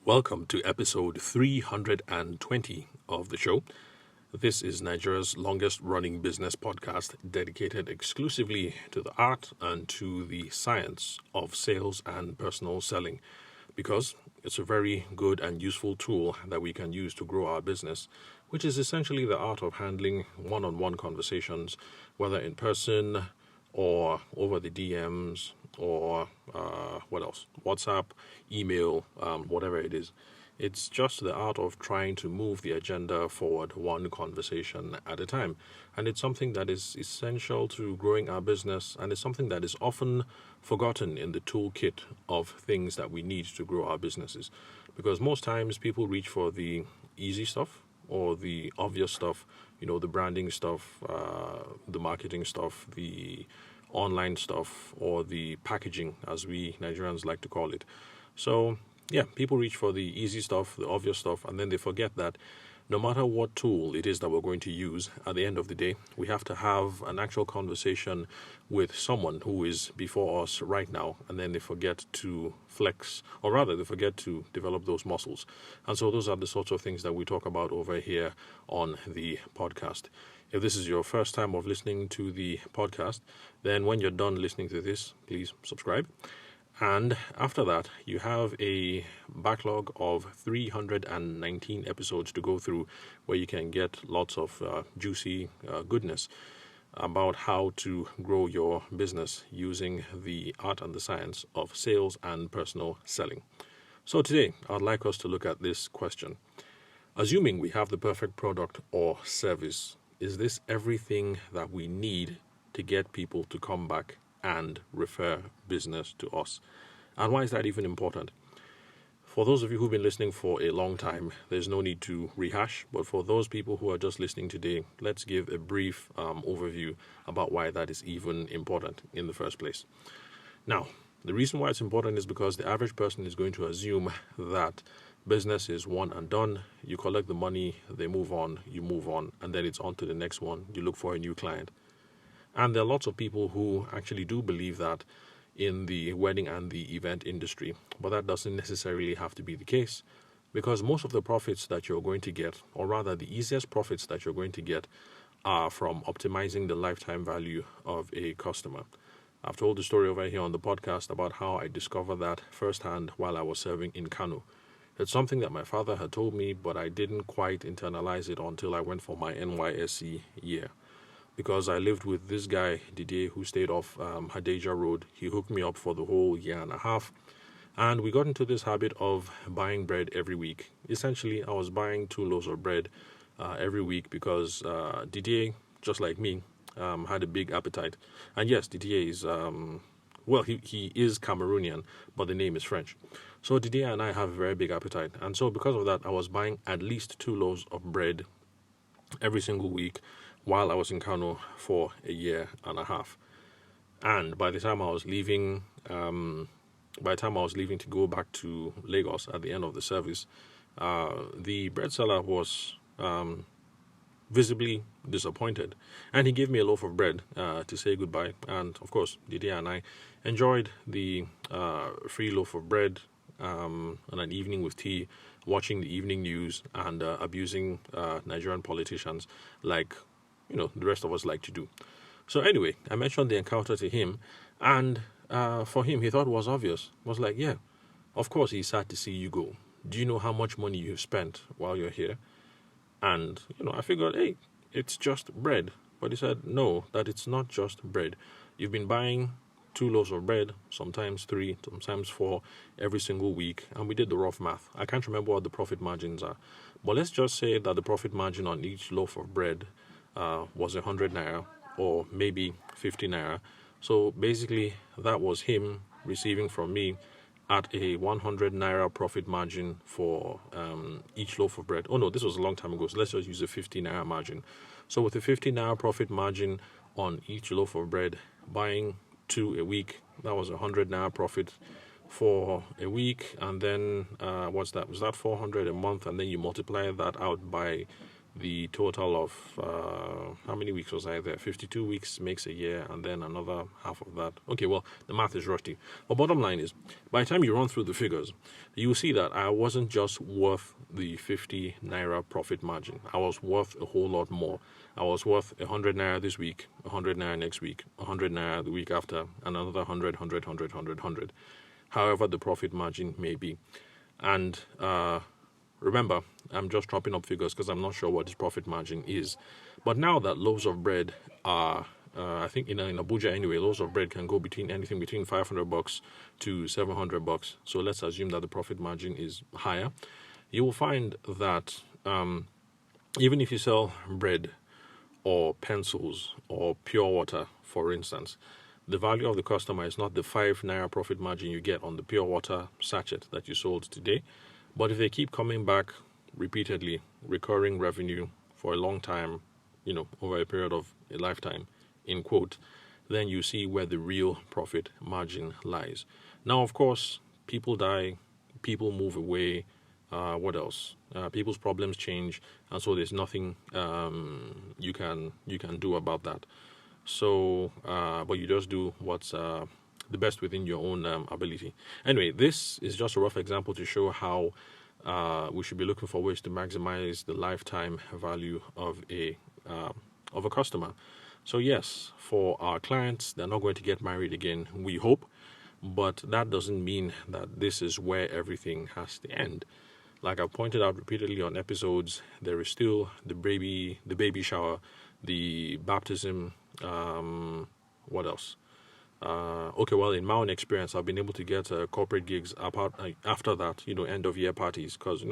Welcome to episode 320 of the show. This is Nigeria's longest running business podcast dedicated exclusively to the art and to the science of sales and personal selling because it's a very good and useful tool that we can use to grow our business, which is essentially the art of handling one-on-one conversations, whether in person or over the DMs or what else? WhatsApp, email, whatever it is. It's just the art of trying to move the agenda forward one conversation at a time. And it's something that is essential to growing our business, and it's something that is often forgotten in the toolkit of things that we need to grow our businesses. Because most times people reach for the easy stuff or the obvious stuff, the branding stuff, the marketing stuff, the online stuff, or the packaging, as we Nigerians like to call it. So, people reach for the easy stuff, the obvious stuff, and then they forget that no matter what tool it is that we're going to use, at the end of the day, we have to have an actual conversation with someone who is before us right now, and then they forget to flex, or rather, they forget to develop those muscles. And so those are the sorts of things that we talk about over here on the podcast. If this is your first time of listening to the podcast, then when you're done listening to this, please subscribe. And after that, you have a backlog of 319 episodes to go through where you can get lots of juicy goodness about how to grow your business using the art and the science of sales and personal selling. So today, I'd like us to look at this question. Assuming we have the perfect product or service, is this everything that we need to get people to come back and refer business to us? And why is that even important? For those of you who've been listening for a long time, there's no need to rehash, but for those people who are just listening today, let's give a brief overview about why that is even important in the first place. Now, the reason why it's important is because the average person is going to assume that business is one and done. You collect the money, they move on, you move on, and then it's on to the next one. You look for a new client. And there are lots of people who actually do believe that in the wedding and the event industry, but that doesn't necessarily have to be the case, because most of the profits that you're going to get, or rather the easiest profits that you're going to get, are from optimizing the lifetime value of a customer. I've told the story over here on the podcast about how I discovered that firsthand while I was serving in Kano. It's something that my father had told me, but I didn't quite internalize it until I went for my NYSC year. Because I lived with this guy, Didier, who stayed off Hadeja Road. He hooked me up for the whole year and a half. And we got into this habit of buying bread every week. Essentially, I was buying 2 loaves of bread every week because Didier, just like me, had a big appetite. And yes, Didier is, he is Cameroonian, but the name is French. So Didier and I have a very big appetite. And so because of that, I was buying at least 2 loaves of bread every single week while I was in Kano for a year and a half. And by the time I was leaving to go back to Lagos at the end of the service, the bread seller was visibly disappointed. And he gave me a loaf of bread to say goodbye. And of course, Didier and I enjoyed the free loaf of bread and an evening with tea, watching the evening news and abusing Nigerian politicians like, the rest of us like to do. So anyway, I mentioned the encounter to him, and for him, he thought it was obvious. It was like, yeah, of course he's sad to see you go. Do you know how much money you've spent while you're here? And, I figured, hey, it's just bread. But he said, no, that it's not just bread. You've been buying 2 loaves of bread, sometimes 3, sometimes 4, every single week. And we did the rough math. I can't remember what the profit margins are. But let's just say that the profit margin on each loaf of bread was 100 naira or maybe 50 naira. So basically, that was him receiving from me at a 100 naira profit margin for each loaf of bread. Oh no, this was a long time ago, so let's just use a 50 naira margin. So with a 50 naira profit margin on each loaf of bread, buying 2 a week, that was 100 naira profit for a week. And then what's that? Was that 400 a month? And then you multiply that out by the total of how many weeks was I there? 52 weeks makes a year, and then another half of that. Okay, well, the math is rusty. But bottom line is, by the time you run through the figures, you will see that I wasn't just worth the 50 naira profit margin. I was worth a whole lot more. I was worth 100 naira this week, 100 naira next week, 100 naira the week after, and another 100, 100, 100, 100, 100. However the profit margin may be. And remember, I'm just dropping up figures because I'm not sure what this profit margin is. But now that loaves of bread are, I think in Abuja anyway, loaves of bread can go between anything between $500 to $700. So let's assume that the profit margin is higher. You will find that even if you sell bread or pencils or pure water, for instance, the value of the customer is not the 5 naira profit margin you get on the pure water sachet that you sold today. But if they keep coming back repeatedly, recurring revenue for a long time, over a period of a lifetime, in quote, then you see where the real profit margin lies. Now, of course, people die, people move away. What else? People's problems change, and so there's nothing you can do about that. So, but you just do what's the best within your own ability. Anyway, this is just a rough example to show how we should be looking for ways to maximize the lifetime value of a customer. So yes, for our clients, they're not going to get married again, we hope, but that doesn't mean that this is where everything has to end. Like I've pointed out repeatedly on episodes, there is still the baby shower, the baptism. What else? Okay, well, in my own experience, I've been able to get corporate gigs after that, end of year parties, because,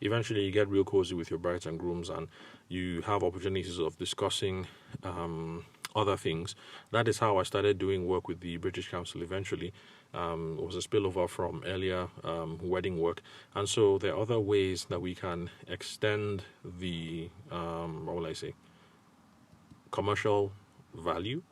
eventually you get real cozy with your brides and grooms and you have opportunities of discussing other things. That is how I started doing work with the British Council eventually. It was a spillover from earlier wedding work. And so there are other ways that we can extend the, commercial value,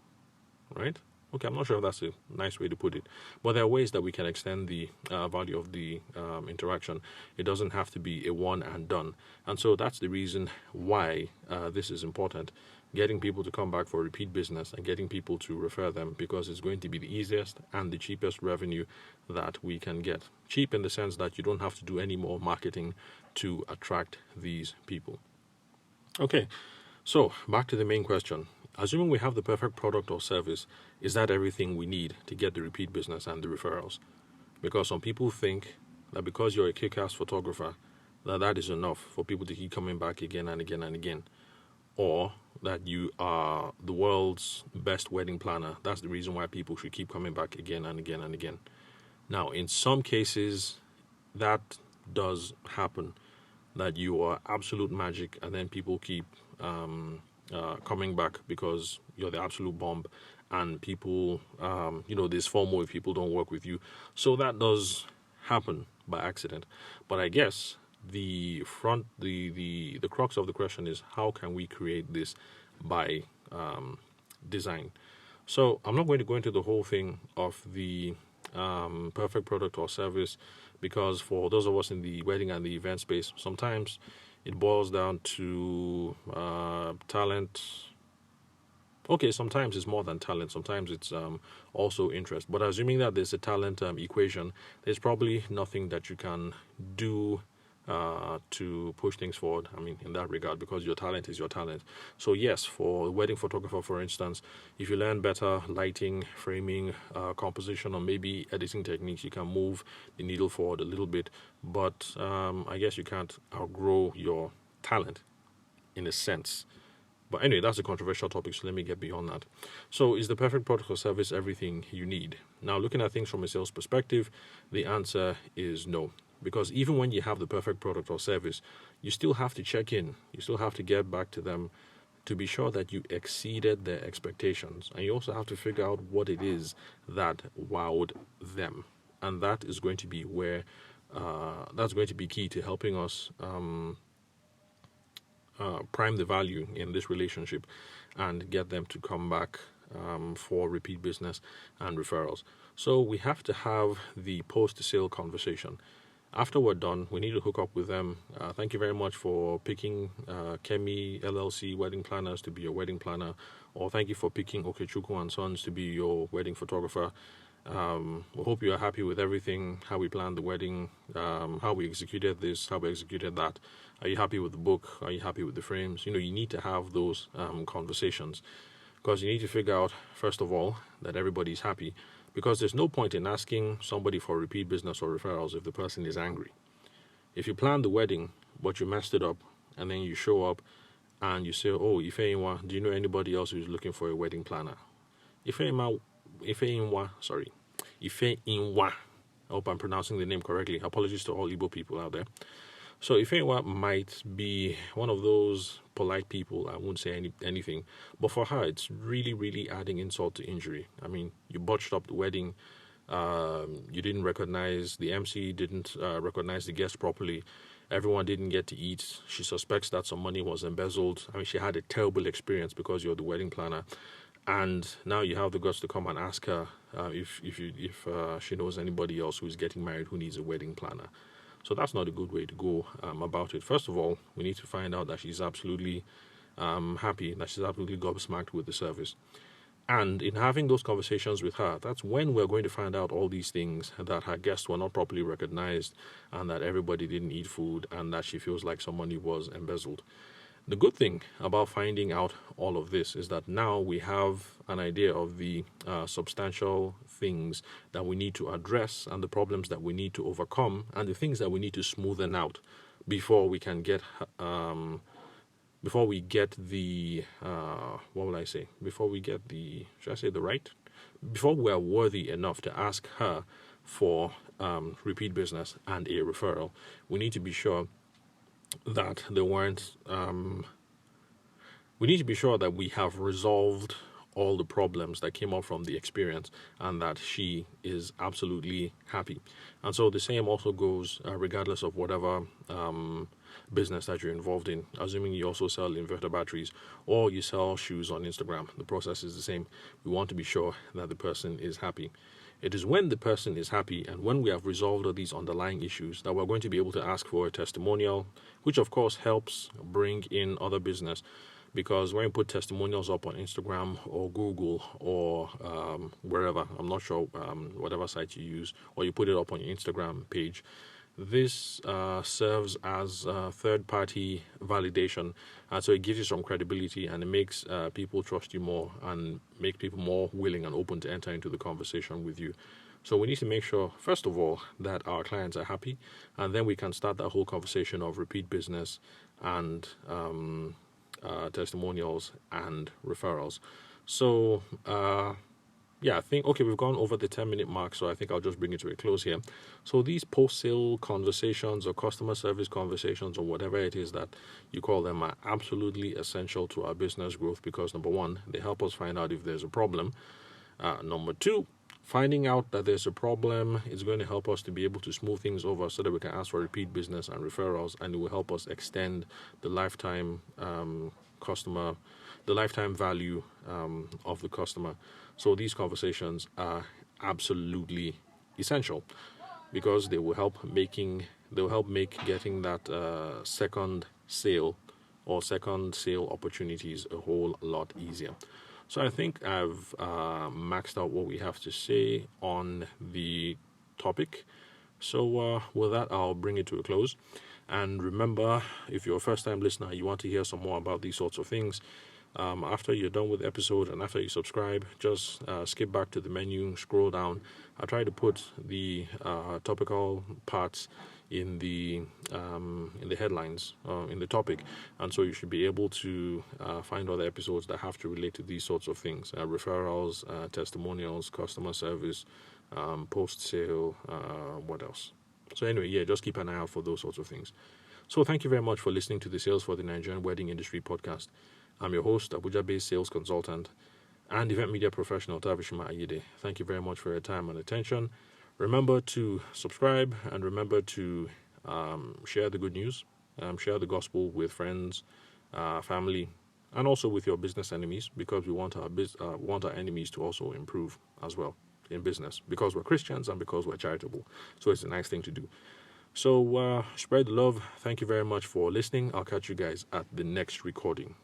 right? Okay, I'm not sure if that's a nice way to put it, but there are ways that we can extend the value of the interaction. It doesn't have to be a one and done. And so that's the reason why this is important, getting people to come back for repeat business and getting people to refer them, because it's going to be the easiest and the cheapest revenue that we can get. Cheap in the sense that you don't have to do any more marketing to attract these people. Okay, so back to the main question. Assuming we have the perfect product or service, is that everything we need to get the repeat business and the referrals? Because some people think that because you're a kick-ass photographer, that is enough for people to keep coming back again and again and again. Or that you are the world's best wedding planner. That's the reason why people should keep coming back again and again and again. Now, in some cases, that does happen, that you are absolute magic and then people keep coming back because you're the absolute bomb, and people, there's FOMO if people don't work with you. So that does happen by accident. But I guess the crux of the question is, how can we create this by design? So I'm not going to go into the whole thing of the perfect product or service, because for those of us in the wedding and the event space, sometimes it boils down to talent. Okay, sometimes it's more than talent. Sometimes it's also interest. But assuming that there's a talent equation, there's probably nothing that you can do to push things forward, in that regard, because your talent is your talent. So yes, for a wedding photographer, for instance, if you learn better lighting, framing, composition, or maybe editing techniques, you can move the needle forward a little bit. But I guess you can't outgrow your talent in a sense. But anyway, that's a controversial topic, so let me get beyond that. So is the perfect product or service everything you need? Now, looking at things from a sales perspective, the answer is no. Because even when you have the perfect product or service, you still have to check in. You still have to get back to them to be sure that you exceeded their expectations. And you also have to figure out what it is that wowed them. And that is going to be where, that's going to be key to helping us prime the value in this relationship and get them to come back for repeat business and referrals. So we have to have the post-sale conversation. After we're done, we need to hook up with them. Thank you very much for picking Kemi LLC Wedding Planners to be your wedding planner, or thank you for picking Okechukwu and Sons to be your wedding photographer. We hope you are happy with everything, how we planned the wedding, how we executed this, how we executed that. Are you happy with the book? Are you happy with the frames? You need to have those conversations, because you need to figure out, first of all, that everybody's happy, because there's no point in asking somebody for repeat business or referrals if the person is angry. If you plan the wedding, but you messed it up, and then you show up and you say, oh, Ifeinwa, do you know anybody else who's looking for a wedding planner? Ifeinwa, I hope I'm pronouncing the name correctly. Apologies to all Igbo people out there. So Ifeinwa might be one of those polite people. I won't say anything. But for her, it's really, really adding insult to injury. I mean, you botched up the wedding. You didn't recognize the MC, didn't recognize the guests properly. Everyone didn't get to eat. She suspects that some money was embezzled. I mean, she had a terrible experience because you're the wedding planner. And now you have the guts to come and ask her if she knows anybody else who's getting married who needs a wedding planner. So that's not a good way to go about it. First of all, we need to find out that she's absolutely happy, that she's absolutely gobsmacked with the service. And in having those conversations with her, that's when we're going to find out all these things, that her guests were not properly recognized, and that everybody didn't eat food, and that she feels like some money was embezzled. The good thing about finding out all of this is that now we have an idea of the substantial things that we need to address, and the problems that we need to overcome, and the things that we need to smoothen out before we can get before we get the before we're worthy enough to ask her for repeat business and a referral. We need to be sure that we need to be sure that we have resolved all the problems that came up from the experience, and that she is absolutely happy. And so the same also goes regardless of whatever business that you're involved in. Assuming you also sell inverter batteries or you sell shoes on Instagram, the process is the same. We want to be sure that the person is happy. It is when the person is happy and when we have resolved all these underlying issues that we're going to be able to ask for a testimonial, which of course helps bring in other business. Because when you put testimonials up on Instagram or Google or wherever, I'm not sure, whatever site you use, or you put it up on your Instagram page, this serves as third-party validation, and so it gives you some credibility, and it makes people trust you more and make people more willing and open to enter into the conversation with you. So we need to make sure, first of all, that our clients are happy, and then we can start that whole conversation of repeat business and testimonials and referrals. So I think, okay, we've gone over the 10-minute mark, so I think I'll just bring it to a close here. So these post-sale conversations or customer service conversations or whatever it is that you call them are absolutely essential to our business growth, because number one, they help us find out if there's a problem. Number two, finding out that there's a problem is going to help us to be able to smooth things over so that we can ask for repeat business and referrals, and it will help us extend the lifetime the lifetime value of the customer. So these conversations are absolutely essential, because they will help make getting that second sale or second sale opportunities a whole lot easier. So I think I've maxed out what we have to say on the topic. So with that, I'll bring it to a close. And remember, if you're a first-time listener, you want to hear some more about these sorts of things, after you're done with the episode and after you subscribe, just skip back to the menu, scroll down. I try to put the topical parts in the headlines, in the topic, and so you should be able to find other episodes that have to relate to these sorts of things: referrals, testimonials, customer service, post-sale, what else? So anyway, just keep an eye out for those sorts of things. So thank you very much for listening to the Sales for the Nigerian Wedding Industry podcast. I'm your host, Abuja-based sales consultant and event media professional Tabishima Ayide. Thank you very much for your time and attention. Remember to subscribe, and remember to share the good news, share the gospel with friends, family, and also with your business enemies, because we want our enemies to also improve as well in business, because we're Christians and because we're charitable. So it's a nice thing to do. So spread the love. Thank you very much for listening. I'll catch you guys at the next recording.